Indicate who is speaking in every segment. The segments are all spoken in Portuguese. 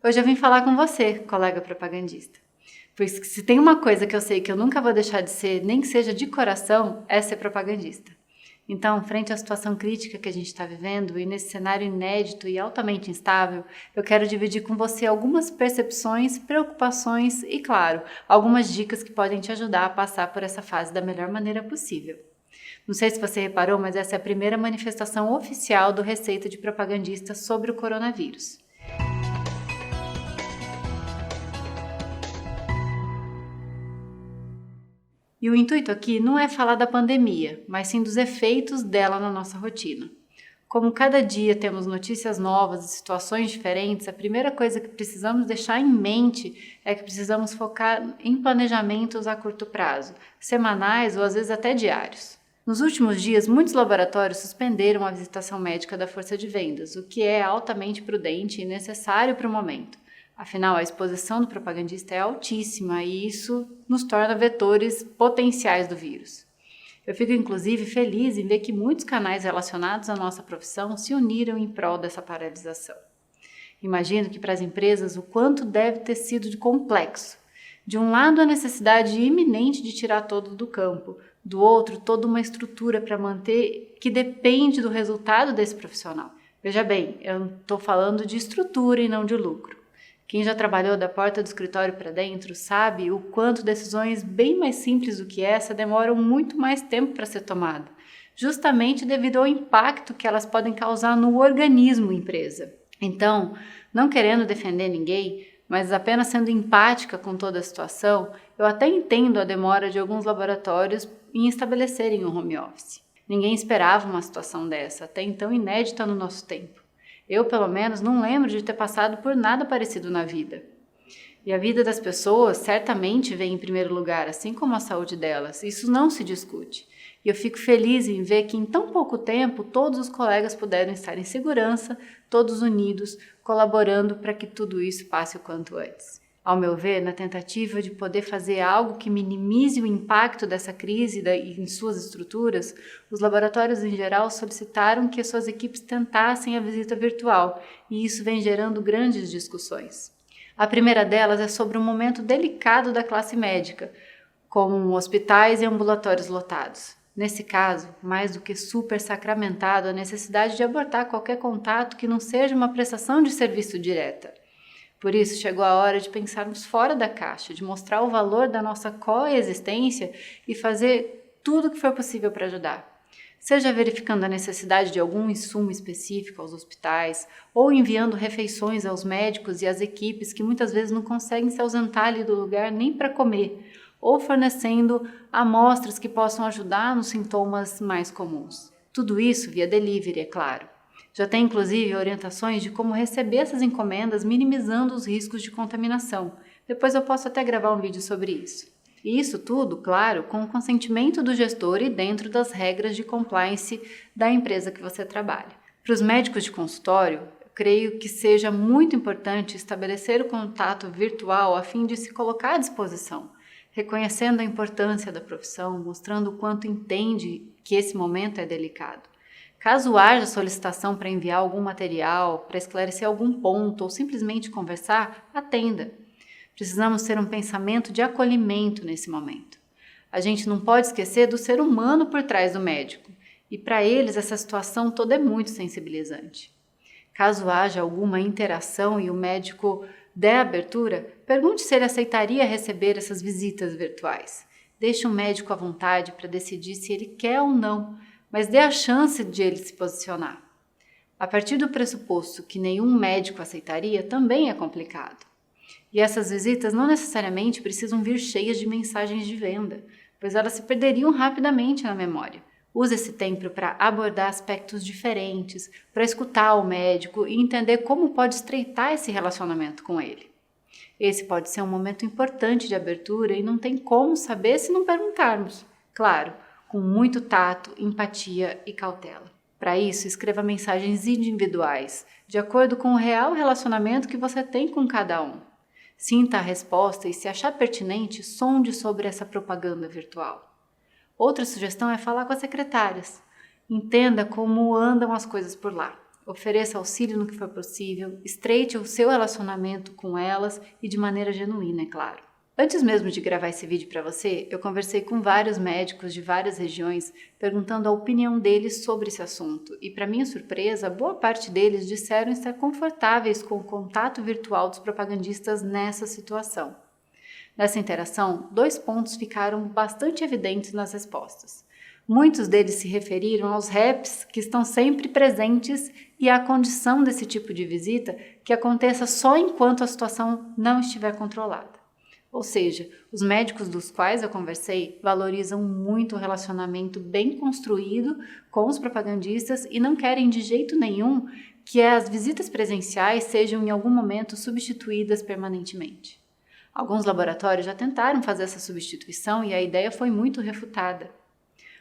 Speaker 1: Hoje eu vim falar com você, colega propagandista. Pois se tem uma coisa que eu sei que eu nunca vou deixar de ser, nem que seja de coração, é ser propagandista. Então, frente à situação crítica que a gente está vivendo e nesse cenário inédito e altamente instável, eu quero dividir com você algumas percepções, preocupações e, claro, algumas dicas que podem te ajudar a passar por essa fase da melhor maneira possível. Não sei se você reparou, mas essa é a primeira manifestação oficial do Receita de Propagandista sobre o coronavírus. E o intuito aqui não é falar da pandemia, mas sim dos efeitos dela na nossa rotina. Como cada dia temos notícias novas e situações diferentes, a primeira coisa que precisamos deixar em mente é que precisamos focar em planejamentos a curto prazo, semanais ou às vezes até diários. Nos últimos dias, muitos laboratórios suspenderam a visitação médica da força de vendas, o que é altamente prudente e necessário para o momento. Afinal, a exposição do propagandista é altíssima e isso nos torna vetores potenciais do vírus. Eu fico inclusive feliz em ver que muitos canais relacionados à nossa profissão se uniram em prol dessa paralisação. Imagino que para as empresas o quanto deve ter sido de complexo. De um lado, a necessidade iminente de tirar todos do campo, do outro, toda uma estrutura para manter que depende do resultado desse profissional. Veja bem, eu estou falando de estrutura e não de lucro. Quem já trabalhou da porta do escritório para dentro sabe o quanto decisões bem mais simples do que essa demoram muito mais tempo para ser tomada, justamente devido ao impacto que elas podem causar no organismo empresa. Então, não querendo defender ninguém, mas apenas sendo empática com toda a situação, eu até entendo a demora de alguns laboratórios em estabelecerem um home office. Ninguém esperava uma situação dessa, até então inédita no nosso tempo. Eu, pelo menos, não lembro de ter passado por nada parecido na vida. E a vida das pessoas certamente vem em primeiro lugar, assim como a saúde delas. Isso não se discute. E eu fico feliz em ver que em tão pouco tempo todos os colegas puderam estar em segurança, todos unidos, colaborando para que tudo isso passe o quanto antes. Ao meu ver, na tentativa de poder fazer algo que minimize o impacto dessa crise em suas estruturas, os laboratórios em geral solicitaram que suas equipes tentassem a visita virtual, e isso vem gerando grandes discussões. A primeira delas é sobre um momento delicado da classe médica, como hospitais e ambulatórios lotados. Nesse caso, mais do que super sacramentado a necessidade de abortar qualquer contato que não seja uma prestação de serviço direta. Por isso, chegou a hora de pensarmos fora da caixa, de mostrar o valor da nossa coexistência e fazer tudo o que for possível para ajudar. Seja verificando a necessidade de algum insumo específico aos hospitais, ou enviando refeições aos médicos e às equipes que muitas vezes não conseguem se ausentar ali do lugar nem para comer, ou fornecendo amostras que possam ajudar nos sintomas mais comuns. Tudo isso via delivery, é claro. Já tem inclusive orientações de como receber essas encomendas, minimizando os riscos de contaminação. Depois eu posso até gravar um vídeo sobre isso. E isso tudo, claro, com o consentimento do gestor e dentro das regras de compliance da empresa que você trabalha. Para os médicos de consultório, eu creio que seja muito importante estabelecer o contato virtual a fim de se colocar à disposição, reconhecendo a importância da profissão, mostrando o quanto entende que esse momento é delicado. Caso haja solicitação para enviar algum material, para esclarecer algum ponto ou simplesmente conversar, atenda. Precisamos ter um pensamento de acolhimento nesse momento. A gente não pode esquecer do ser humano por trás do médico, e para eles essa situação toda é muito sensibilizante. Caso haja alguma interação e o médico der abertura, pergunte se ele aceitaria receber essas visitas virtuais. Deixe o médico à vontade para decidir se ele quer ou não, mas dê a chance de ele se posicionar. A partir do pressuposto que nenhum médico aceitaria, também é complicado. E essas visitas não necessariamente precisam vir cheias de mensagens de venda, pois elas se perderiam rapidamente na memória. Use esse tempo para abordar aspectos diferentes, para escutar o médico e entender como pode estreitar esse relacionamento com ele. Esse pode ser um momento importante de abertura e não tem como saber se não perguntarmos. Claro, com muito tato, empatia e cautela. Para isso, escreva mensagens individuais, de acordo com o real relacionamento que você tem com cada um. Sinta a resposta e, se achar pertinente, sonde sobre essa propaganda virtual. Outra sugestão é falar com as secretárias. Entenda como andam as coisas por lá. ofereça auxílio no que for possível, estreite o seu relacionamento com elas e de maneira genuína, é claro. Antes mesmo de gravar esse vídeo para você, eu conversei com vários médicos de várias regiões perguntando a opinião deles sobre esse assunto e, para minha surpresa, boa parte deles disseram estar confortáveis com o contato virtual dos propagandistas nessa situação. Nessa interação, 2 pontos ficaram bastante evidentes nas respostas. Muitos deles se referiram aos reps que estão sempre presentes e à condição desse tipo de visita que aconteça só enquanto a situação não estiver controlada. Ou seja, os médicos dos quais eu conversei valorizam muito o relacionamento bem construído com os propagandistas e não querem de jeito nenhum que as visitas presenciais sejam em algum momento substituídas permanentemente. Alguns laboratórios já tentaram fazer essa substituição e a ideia foi muito refutada.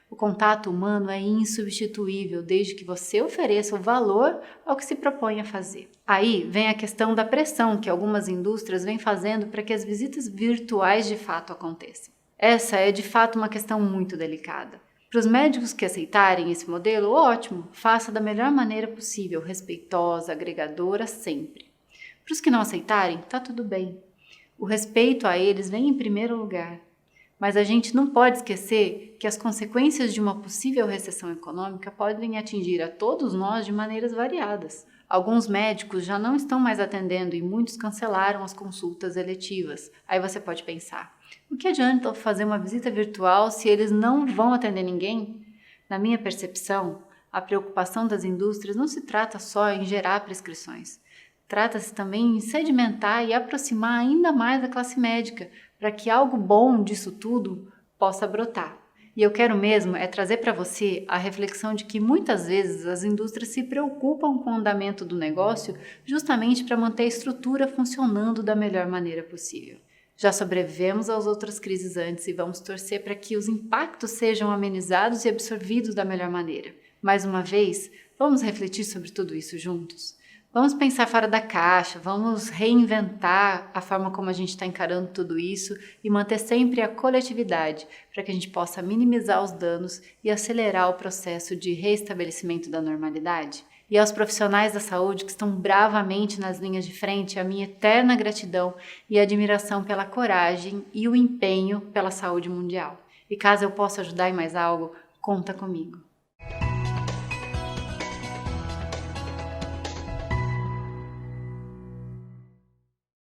Speaker 1: O contato humano é insubstituível desde que você ofereça o valor ao que se propõe a fazer. Aí vem a questão da pressão que algumas indústrias vêm fazendo para que as visitas virtuais de fato aconteçam. Essa é de fato uma questão muito delicada. Para os médicos que aceitarem esse modelo, ótimo, faça da melhor maneira possível, respeitosa, agregadora, sempre. Para os que não aceitarem, tá tudo bem. O respeito a eles vem em primeiro lugar. Mas a gente não pode esquecer que as consequências de uma possível recessão econômica podem atingir a todos nós de maneiras variadas. Alguns médicos já não estão mais atendendo e muitos cancelaram as consultas eletivas. Aí você pode pensar, o que adianta fazer uma visita virtual se eles não vão atender ninguém? Na minha percepção, a preocupação das indústrias não se trata só em gerar prescrições. Trata-se também em sedimentar e aproximar ainda mais a classe médica, para que algo bom disso tudo possa brotar. E eu quero mesmo trazer para você a reflexão de que muitas vezes as indústrias se preocupam com o andamento do negócio justamente para manter a estrutura funcionando da melhor maneira possível. Já sobrevivemos às outras crises antes e vamos torcer para que os impactos sejam amenizados e absorvidos da melhor maneira. Mais uma vez, vamos refletir sobre tudo isso juntos? Vamos pensar fora da caixa, vamos reinventar a forma como a gente está encarando tudo isso e manter sempre a coletividade para que a gente possa minimizar os danos e acelerar o processo de reestabelecimento da normalidade. E aos profissionais da saúde que estão bravamente nas linhas de frente, a minha eterna gratidão e admiração pela coragem e o empenho pela saúde mundial. E caso eu possa ajudar em mais algo, conta comigo.